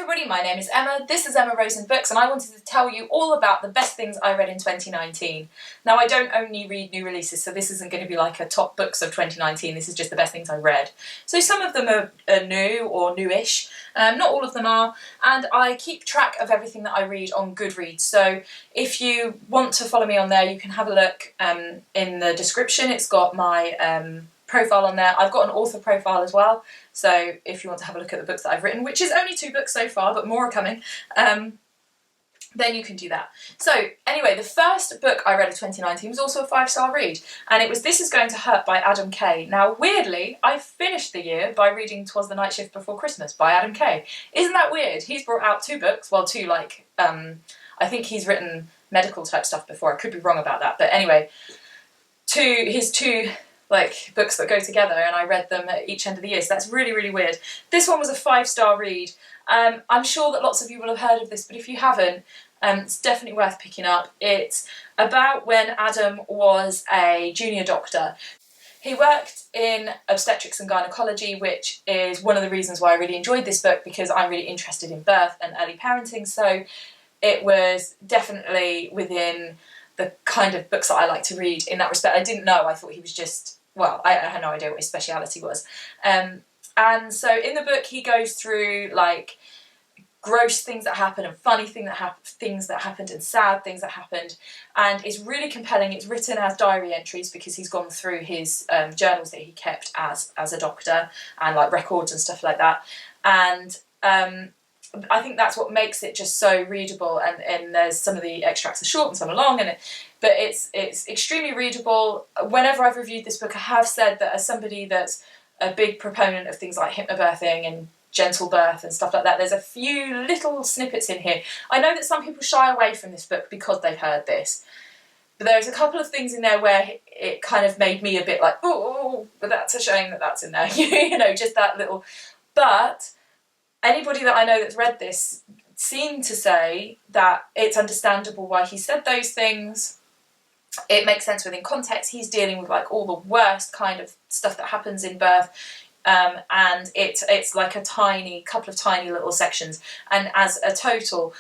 everybody, my name is Emma, this is Emma Rose and Books, and I wanted to tell you all about the best things I read in 2019. Now, I don't only read new releases, so this isn't going to be like a top books of 2019, this is just the best things I read. So some of them are new or newish, not all of them are, and I keep track of everything that I read on Goodreads, so if you want to follow me on there, you can have a look in the description. It's got my profile on there. I've got an author profile as well, so if you want to have a look at the books that I've written, which is only 2 books so far, but more are coming, then you can do that. So anyway, the first book I read of 2019 was also a 5-star read, and it was This Is Going to Hurt by Adam Kay. Now weirdly, I finished the year by reading 'Twas the Night Shift Before Christmas by Adam Kay. Isn't that weird? He's brought out 2 books, well 2 like, I think he's written medical type stuff before, I could be wrong about that, but anyway, his two like books that go together, and I read them at each end of the year, so that's really, really weird. This one was a 5-star read. I'm sure that lots of you will have heard of this, but if you haven't, it's definitely worth picking up. It's about when Adam was a junior doctor. He worked in obstetrics and gynecology, which is one of the reasons why I really enjoyed this book, because I'm really interested in birth and early parenting, so it was definitely within the kind of books that I like to read in that respect. I didn't know, I thought he was just, well, I had no idea what his speciality was. And so in the book he goes through like gross things that happened and funny things that happened and sad things that happened, and it's really compelling. It's written as diary entries because he's gone through his journals that he kept as a doctor, and like records and stuff like that, and I think that's what makes it just so readable, and there's some of the extracts are short and some are long, but it's extremely readable. Whenever I've reviewed this book, I have said that as somebody that's a big proponent of things like hypnobirthing and gentle birth and stuff like that, there's a few little snippets in here. I know that some people shy away from this book because they've heard this, but there's a couple of things in there where it kind of made me a bit like, oh, but that's a shame that that's in there, you know, just that little, but anybody that I know that's read this seemed to say that it's understandable why he said those things. It makes sense within context. He's dealing with like all the worst kind of stuff that happens in birth, and it's like a couple of tiny little sections. And as a total,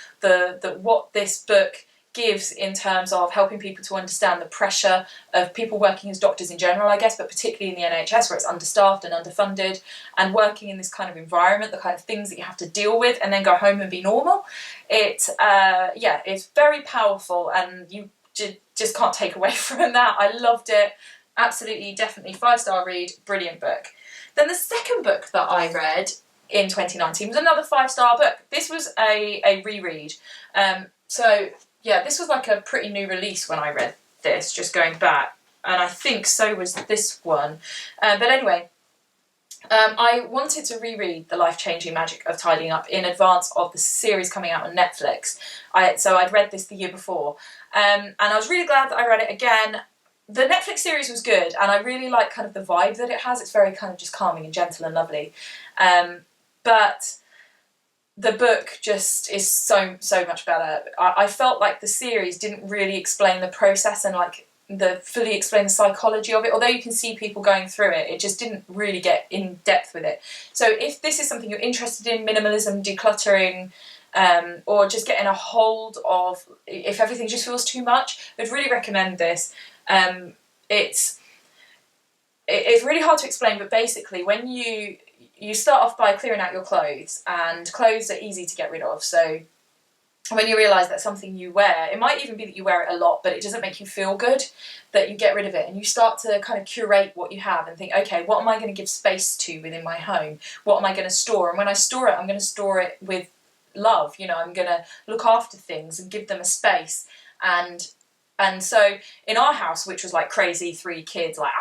what this book gives in terms of helping people to understand the pressure of people working as doctors in general, I guess, but particularly in the NHS where it's understaffed and underfunded, and working in this kind of environment, the kind of things that you have to deal with and then go home and be normal. It's very powerful, and you just can't take away from that. I loved it. Absolutely, definitely 5-star read, brilliant book. Then the second book that I read in 2019 was another 5-star book. This was a reread. Yeah, this was like a pretty new release when I read this, just going back, and I think so was this one. But anyway, I wanted to reread The Life-Changing Magic of Tidying Up in advance of the series coming out on Netflix. So I'd read this the year before, and I was really glad that I read it again. The Netflix series was good, and I really like kind of the vibe that it has. It's very kind of just calming and gentle and lovely. But the book just is so much better. I felt like the series didn't really explain the process and like fully explain the psychology of it. Although you can see people going through it, it just didn't really get in depth with it. So if this is something you're interested in, minimalism, decluttering, or just getting a hold of, if everything just feels too much, I'd really recommend this. It's really hard to explain, but basically when you start off by clearing out your clothes, and clothes are easy to get rid of. So when you realise that something you wear, it might even be that you wear it a lot, but it doesn't make you feel good, that you get rid of it, and you start to kind of curate what you have and think, okay, what am I going to give space to within my home? What am I going to store? And when I store it, I'm going to store it with love. You know, I'm going to look after things and give them a space. And so in our house, which was like crazy, 3 kids, like,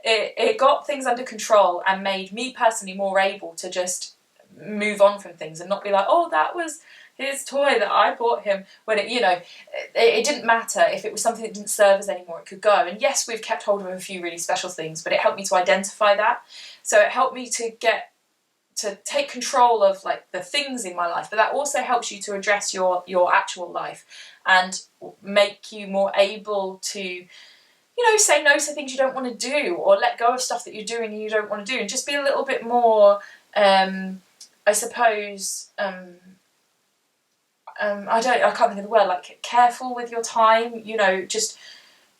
it got things under control and made me personally more able to just move on from things and not be like, oh, that was his toy that I bought him, when it didn't matter. If it was something that didn't serve us anymore, it could go. And yes, we've kept hold of a few really special things, but it helped me to identify that. So it helped me to take control of like the things in my life, but that also helps you to address your actual life and make you more able to, say no to things you don't want to do, or let go of stuff that you're doing and you don't want to do, and just be a little bit more I suppose, I can't think of the word, like careful with your time, you know, just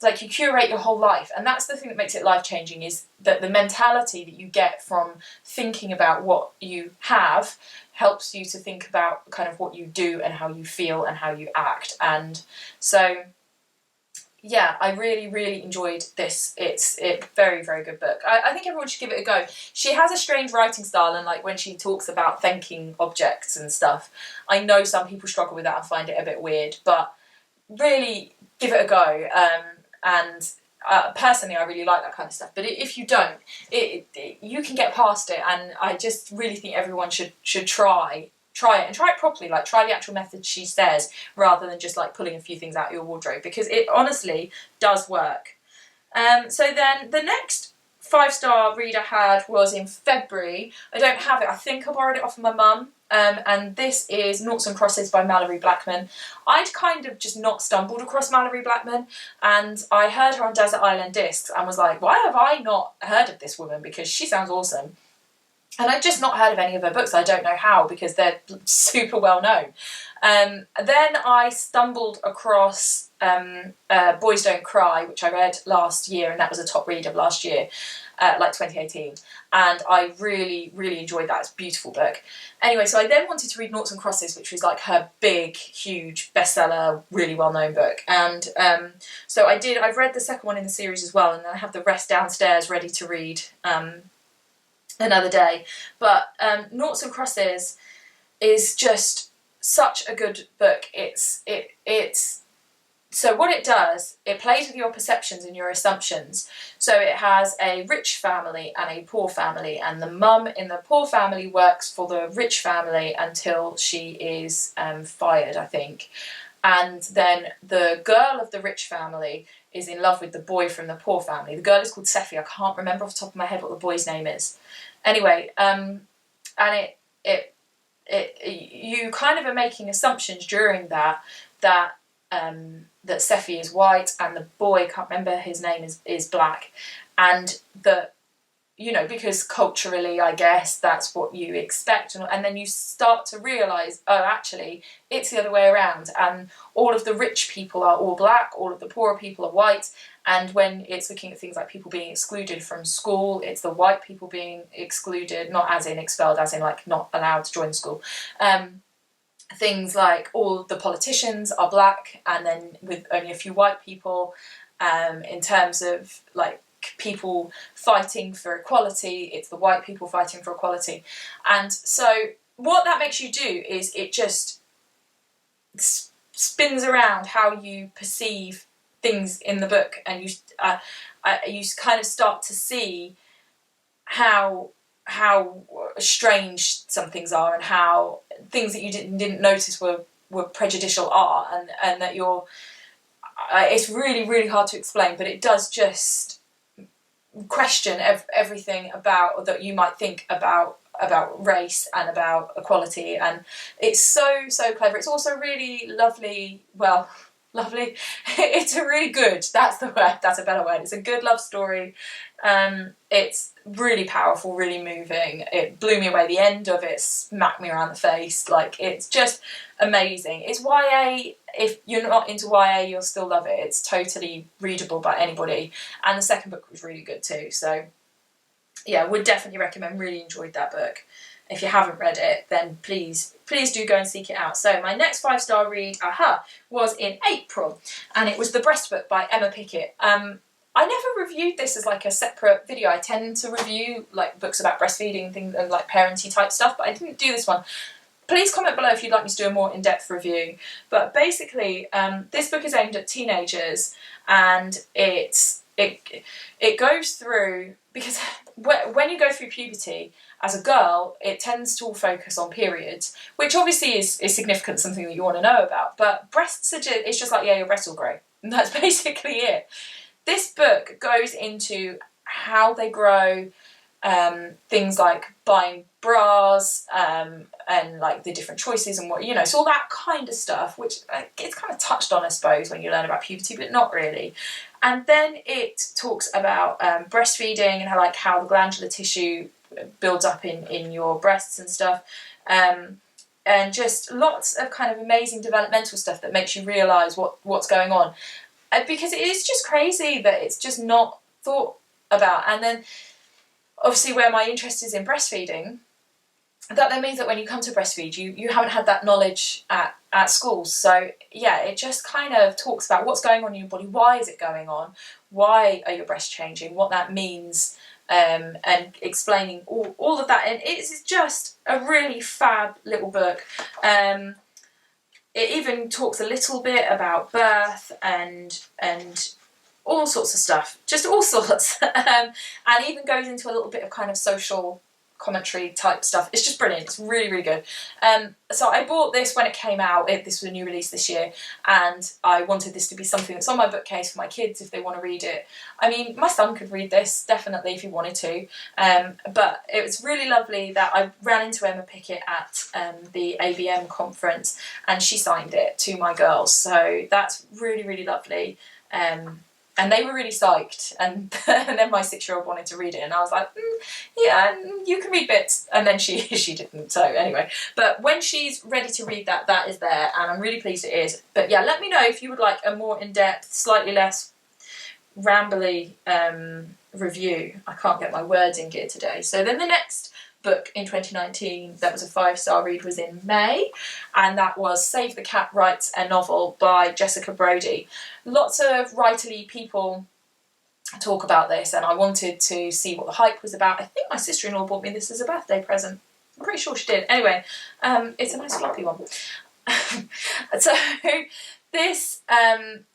like you curate your whole life. And that's the thing that makes it life-changing, is that the mentality that you get from thinking about what you have helps you to think about kind of what you do and how you feel and how you act. And so yeah, I really, really enjoyed this. It's a very, very good book. I think everyone should give it a go. She has a strange writing style, and like when she talks about thanking objects and stuff, I know some people struggle with that and find it a bit weird, but really give it a go. And personally, I really like that kind of stuff. But if you don't, you can get past it, and I just really think everyone should try it, and try it properly, like try the actual method she says, rather than just like pulling a few things out of your wardrobe, because it honestly does work. So then the next 5-star read I had was in February. I don't have it, I think I borrowed it off of my mum, and this is Noughts and Crosses by Mallory Blackman. I'd kind of just not stumbled across Mallory Blackman, and I heard her on Desert Island Discs and was like, why have I not heard of this woman, because she sounds awesome. And I've just not heard of any of her books. I don't know how, because they're super well known. Then I stumbled across Boys Don't Cry, which I read last year, and that was a top read of last year, like 2018. And I really, really enjoyed that. It's a beautiful book. Anyway, so I then wanted to read Noughts and Crosses, which was like her big, huge bestseller, really well-known book. And so I did. I've read the second one in the series as well, and I have the rest downstairs ready to read another day. But Noughts and Crosses is just such a good book. It's so what it does, it plays with your perceptions and your assumptions. So it has a rich family and a poor family, and the mum in the poor family works for the rich family until she is fired, I think. And then the girl of the rich family is in love with the boy from the poor family. The girl is called Seffi. I can't remember off the top of my head what the boy's name is. Anyway, and you kind of are making assumptions during that Seffi is white and the boy, can't remember his name, is black, and that, you know, because culturally, I guess, that's what you expect. And then you start to realise, oh, actually, it's the other way around. And all of the rich people are all black, all of the poorer people are white. And when it's looking at things like people being excluded from school, it's the white people being excluded, not as in expelled, as in like not allowed to join school. Things like all of the politicians are black, and then with only a few white people. In terms of like people fighting for equality, it's the white people fighting for equality. And so what that makes you do is it just spins around how you perceive things in the book, and you kind of start to see how strange some things are, and how things that you didn't notice were prejudicial are, and that you're it's really, really hard to explain, but it does just question everything about that you might think about race and about equality. And it's so clever. It's also really lovely. It's a really good, that's the word, that's a better word, it's a good love story. It's really powerful, really moving. It blew me away. The end of it smacked me around the face. Like, it's just amazing. It's YA. If you're not into YA, you'll still love it. It's totally readable by anybody. And the second book was really good too. So yeah, would definitely recommend. Really enjoyed that book. If you haven't read it, then please do go and seek it out. So my next 5-star read, was in April, and it was The Breast Book by Emma Pickett. I never reviewed this as like a separate video. I tend to review like books about breastfeeding things and like parenting type stuff, but I didn't do this one. Please comment below if you'd like me to do a more in-depth review. But basically, this book is aimed at teenagers, and it goes through, because when you go through puberty as a girl, it tends to all focus on periods, which obviously is significant, something that you want to know about. But breasts it's just like, yeah, your breasts will grow, and that's basically it. This book goes into how they grow, things like buying bras, and like the different choices and what, you know, so all that kind of stuff, which it's kind of touched on, I suppose, when you learn about puberty, but not really. And then it talks about breastfeeding and how the glandular tissue builds up in your breasts and stuff. and just lots of kind of amazing developmental stuff that makes you realise what's going on. Because it is just crazy that it's just not thought about. And then obviously where my interest is in breastfeeding, that then means that when you come to breastfeed, you haven't had that knowledge at school. So yeah, it just kind of talks about what's going on in your body, why is it going on, why are your breasts changing, what that means, and explaining all of that. And it's just a really fab little book. It even talks a little bit about birth and all sorts of stuff, just all sorts, and even goes into a little bit of kind of social commentary type stuff. It's just brilliant. It's really, really good. So I bought this when it came out. This was a new release this year, and I wanted this to be something that's on my bookcase for my kids if they want to read it. I mean, my son could read this, definitely, if he wanted to, but it was really lovely that I ran into Emma Pickett at the ABM conference, and she signed it to my girls, so that's really, really lovely. And they were really psyched, and then my 6-year-old wanted to read it, and I was like, yeah, you can read bits, and then she didn't, so anyway. But when she's ready to read that, that is there, and I'm really pleased it is. But yeah, let me know if you would like a more in-depth, slightly less rambly review. I can't get my words in gear today. So then the next book in 2019 that was a 5-star read was in May, and that was Save the Cat Writes a Novel by Jessica Brody. Lots of writerly people talk about this, and I wanted to see what the hype was about. I think my sister-in-law bought me this as a birthday present. I'm pretty sure she did. Anyway, it's a nice floppy one. So this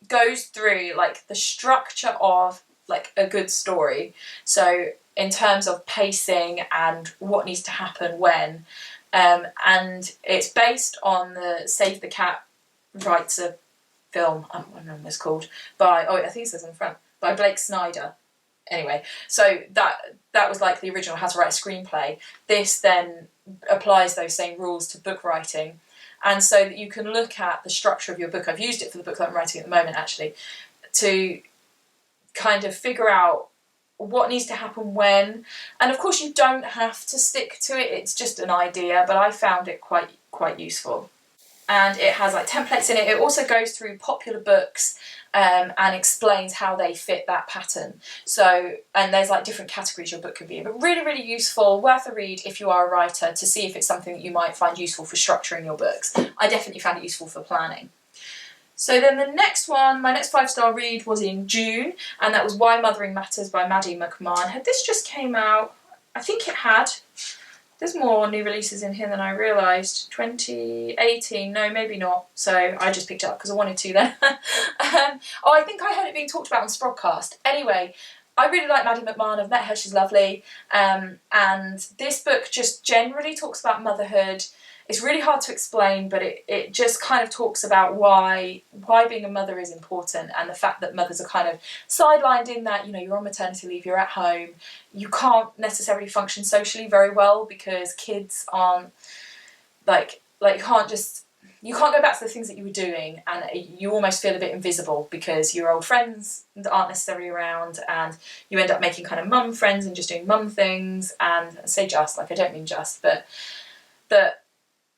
goes through like the structure of like a good story. So in terms of pacing and what needs to happen when, and it's based on the Save the Cat Writes a Film, I don't know what it's called, by, I think it says on the front, by Blake Snyder. Anyway, so that was like the original How to Write a Screenplay. This then applies those same rules to book writing, and so that you can look at the structure of your book. I've used it for the book that I'm writing at the moment, actually, to kind of figure out what needs to happen when. And of course you don't have to stick to it, it's just an idea, but I found it quite useful. And it has like templates in it. It also goes through popular books and explains how they fit that pattern. So, and there's like different categories your book could be in, but really, really useful, worth a read if you are a writer, to see if it's something that you might find useful for structuring your books. I definitely found it useful for planning. So then the next one, my next 5-star read was in June, and that was Why Mothering Matters by Maddie McMahon. Had this just came out? I think it had. There's more new releases in here than I realised. 2018, no, maybe not. So I just picked it up because I wanted to then. I think I heard it being talked about on Sprogcast. Anyway, I really like Maddie McMahon. I've met her, she's lovely. And this book just generally talks about motherhood. It's really hard to explain, but it just kind of talks about why being a mother is important, and the fact that mothers are kind of sidelined in that, you know, you're on maternity leave, you're at home, you can't necessarily function socially very well because kids aren't like you can't go back to the things that you were doing, and you almost feel a bit invisible because your old friends aren't necessarily around, and you end up making kind of mum friends and just doing mum things. And I say just, like I don't mean just, but that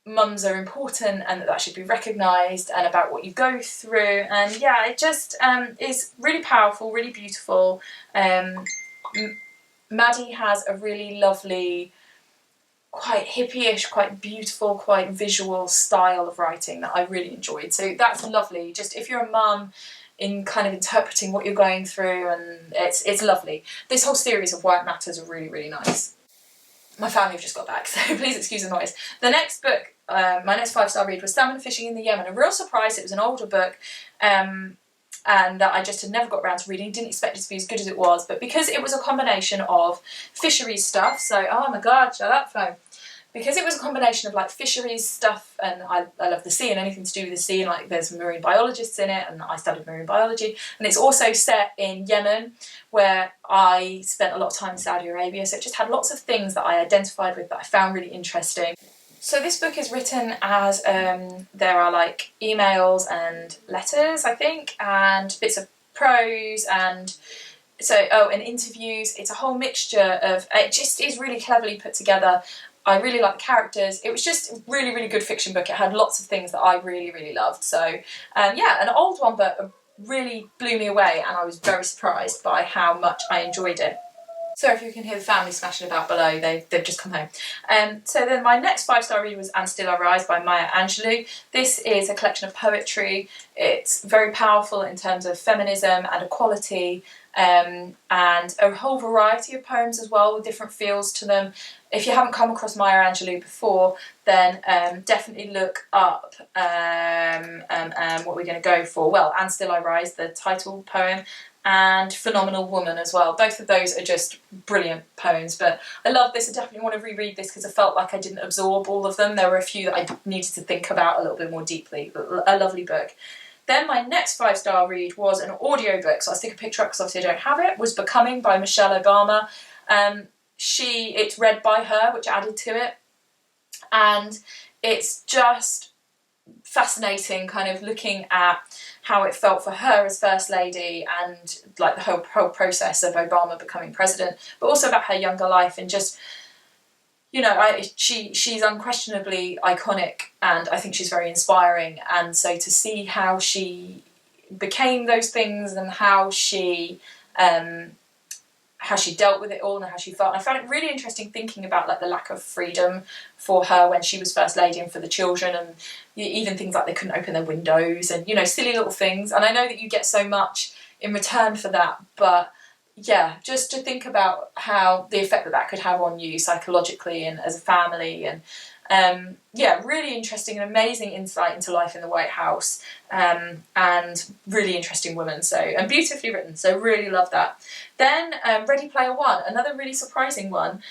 mums are important and that should be recognised, and about what you go through. And yeah, it just is really powerful, really beautiful. Maddie has a really lovely, quite hippie-ish, quite beautiful, quite visual style of writing that I really enjoyed. So that's lovely. Just if you're a mum, in kind of interpreting what you're going through, and it's lovely. This whole series of Why It Matters are really, really nice. My family have just got back, so please excuse the noise. The next book, my next 5-star read, was Salmon Fishing in the Yemen. A real surprise. It was an older book, and that I just had never got around to reading. Didn't expect it to be as good as it was, but because it was a combination of fisheries stuff, so, oh my god, shut up, phone. Because it was a combination of like fisheries stuff, and I love the sea and anything to do with the sea, and like there's marine biologists in it, and I studied marine biology, and it's also set in Yemen, where I spent a lot of time in Saudi Arabia, so it just had lots of things that I identified with that I found really interesting. So this book is written as, there are like emails and letters, I think, and bits of prose, and so, and interviews. It's a whole mixture of, it just is really cleverly put together. I really liked the characters. It was just a really, really good fiction book. It had lots of things that I really, really loved. So, yeah, an old one, but really blew me away, and I was very surprised by how much I enjoyed it. So if you can hear the family smashing about below, they've just come home. So then my next 5-star read was And Still I Rise by Maya Angelou. This is a collection of poetry. It's very powerful in terms of feminism and equality, and a whole variety of poems as well with different feels to them. If you haven't come across Maya Angelou before, then definitely look up what we're going to go for. Well, And Still I Rise, the title poem, and Phenomenal Woman as well. Both of those are just brilliant poems, but I love this. I definitely want to reread this because I felt like I didn't absorb all of them. There were a few that I needed to think about a little bit more deeply. A lovely book. Then my next 5-star read was an audiobook, so I'll stick a picture up because obviously I don't have it, was Becoming by Michelle Obama. It's read by her, which added to it, and it's just fascinating kind of looking at how it felt for her as First Lady and like the whole process of Obama becoming president, but also about her younger life and just, you know, she's unquestionably iconic, and I think she's very inspiring. And so to see how she became those things and how she dealt with it all and how she felt. And I found it really interesting thinking about like the lack of freedom for her when she was First Lady and for the children, and even things like they couldn't open their windows and, you know, silly little things. And I know that you get so much in return for that, but yeah, just to think about how the effect that could have on you psychologically and as a family, and yeah, really interesting and amazing insight into life in the White House, and really interesting woman, so, and beautifully written, so really love that. Then Ready Player One, another really surprising one.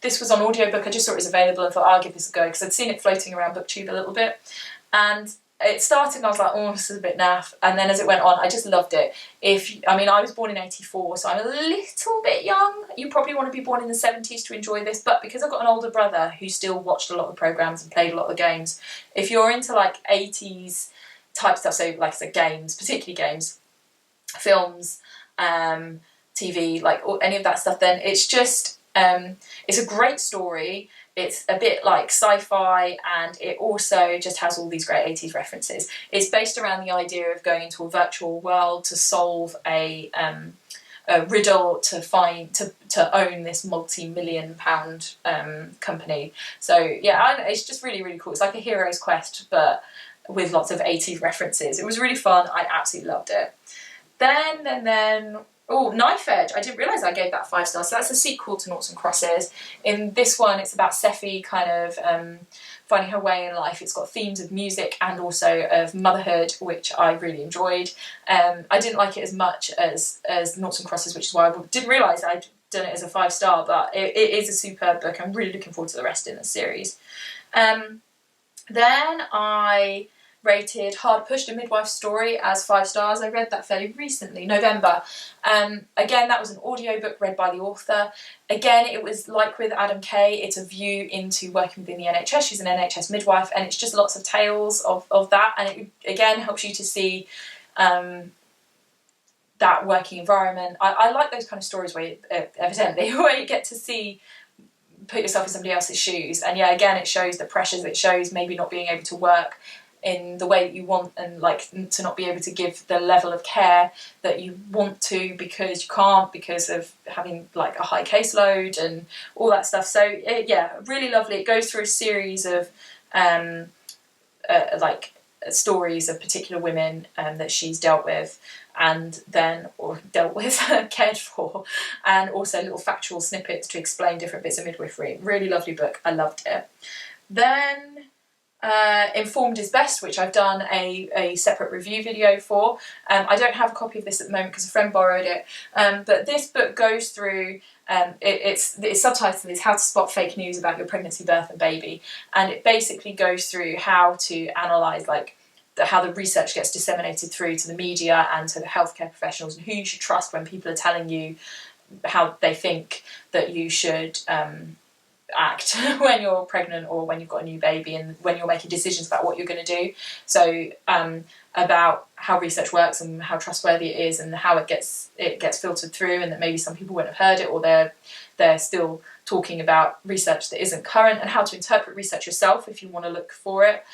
This was on audiobook. I just saw it was available and thought I'll give this a go because I'd seen it floating around BookTube a little bit, and it started and I was like, oh, this is a bit naff, and then as it went on I just loved it. I was born in 84, so I'm a little bit young. You probably want to be born in the 70s to enjoy this, but because I've got an older brother who still watched a lot of the programmes and played a lot of the games, if you're into like 80s type stuff, so like I said, games, particularly games, films, TV, like any of that stuff, then it's just it's a great story. It's a bit like sci-fi, and it also just has all these great 80s references. It's based around the idea of going into a virtual world to solve a riddle to own this multi-million pound company. So yeah, it's just really, really cool. It's like a hero's quest, but with lots of 80s references. It was really fun. I absolutely loved it. Then Knife Edge. I didn't realise I gave that 5 stars. So that's a sequel to Noughts and Crosses. In this one, it's about Seffi kind of finding her way in life. It's got themes of music and also of motherhood, which I really enjoyed. I didn't like it as much as Noughts and Crosses, which is why I didn't realise I'd done it as a 5 star, but it is a superb book. I'm really looking forward to the rest in the series. Then I rated Hard Pushed, A Midwife's Story, as 5 stars. I read that fairly recently, November. Again, that was an audiobook read by the author. Again, it was like with Adam Kay, it's a view into working within the NHS. She's an NHS midwife, and it's just lots of tales of that, and it again helps you to see that working environment. I like those kind of stories where evidently where you get to see, put yourself in somebody else's shoes, and yeah, again, it shows the pressures, it shows maybe not being able to work in the way that you want, and like to not be able to give the level of care that you want to because you can't, because of having like a high caseload and all that stuff. So yeah, really lovely. It goes through a series of like stories of particular women that she's dealt with, and then cared for, and also little factual snippets to explain different bits of midwifery. Really lovely book. I loved it. Then Informed is Best, which I've done a separate review video for. I don't have a copy of this at the moment because a friend borrowed it, but this book goes through, its subtitle is How to Spot Fake News About Your Pregnancy, Birth and Baby, and it basically goes through how to analyse how the research gets disseminated through to the media and to the healthcare professionals, and who you should trust when people are telling you how they think that you should act when you're pregnant or when you've got a new baby, and when you're making decisions about what you're going to do. So about how research works and how trustworthy it is, and how it gets filtered through, and that maybe some people wouldn't have heard it, or they're still talking about research that isn't current and how to interpret research yourself if you want to look for it.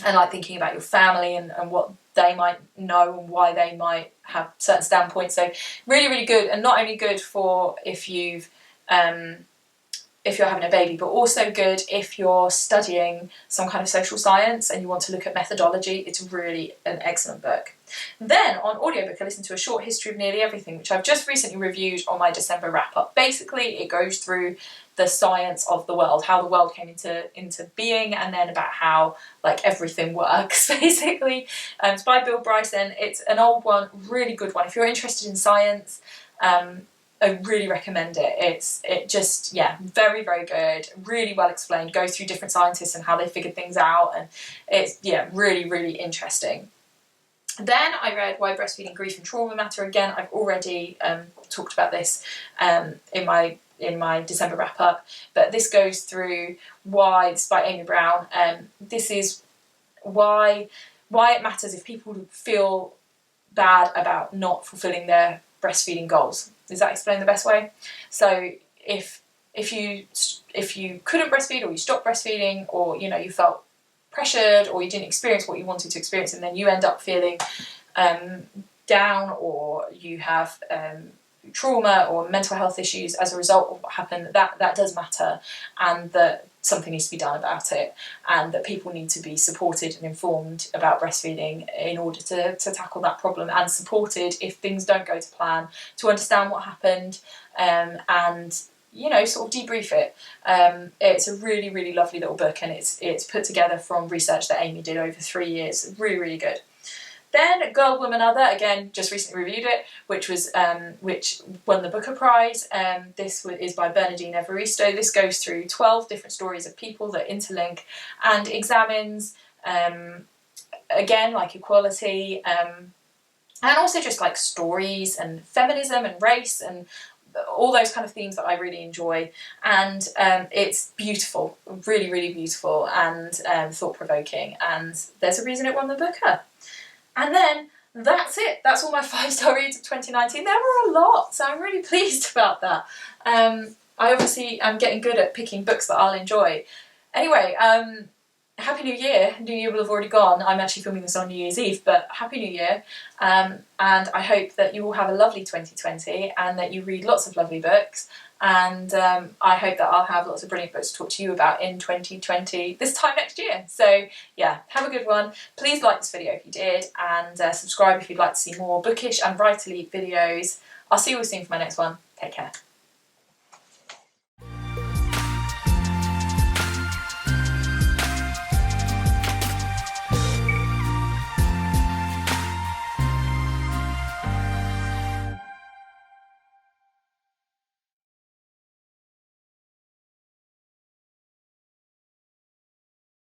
And like thinking about your family and what they might know and why they might have certain standpoints. So really, really good, and not only good for if you're having a baby, but also good if you're studying some kind of social science and you want to look at methodology. It's really an excellent book. Then on audiobook, I listened to A Short History of Nearly Everything, which I've just recently reviewed on my December wrap-up. Basically, it goes through the science of the world, how the world came into being, and then about how like everything works, basically. It's by Bill Bryson. It's an old one, really good one. If you're interested in science, I really recommend it. It just, yeah, very, very good, really well explained, goes through different scientists and how they figured things out, and it's, yeah, really, really interesting. Then I read Why Breastfeeding, Grief and Trauma Matter. Again, I've already talked about this in my December wrap-up, but this goes through why, it's by Amy Brown, this is why it matters if people feel bad about not fulfilling their breastfeeding goals. Does that explain the best way? So if you couldn't breastfeed, or you stopped breastfeeding, or you felt pressured, or you didn't experience what you wanted to experience, and then you end up feeling down, or you have trauma or mental health issues as a result of what happened, that does matter, and that something needs to be done about it, and that people need to be supported and informed about breastfeeding in order to tackle that problem, and supported if things don't go to plan, to understand what happened, and sort of debrief it. It's a really, really lovely little book, and it's put together from research that Amy did over 3 years. Really, really good. Then Girl, Woman, Other, again, just recently reviewed it, which won the Booker Prize. This is by Bernardine Evaristo. This goes through 12 different stories of people that interlink and examines, again, like equality, and also just like stories and feminism and race and all those kind of themes that I really enjoy. And it's beautiful, really, really beautiful, and thought-provoking, and there's a reason it won the Booker. And then that's it. That's all my 5-star reads of 2019. There were a lot, so I'm really pleased about that. I obviously am getting good at picking books that I'll enjoy. Anyway, Happy New Year. New Year will have already gone. I'm actually filming this on New Year's Eve, but Happy New Year. And I hope that you all have a lovely 2020 and that you read lots of lovely books. And I hope that I'll have lots of brilliant books to talk to you about in 2020 this time next year. So yeah, have a good one. Please like this video if you did, and subscribe if you'd like to see more bookish and writerly videos. I'll see you all soon for my next one. Take care.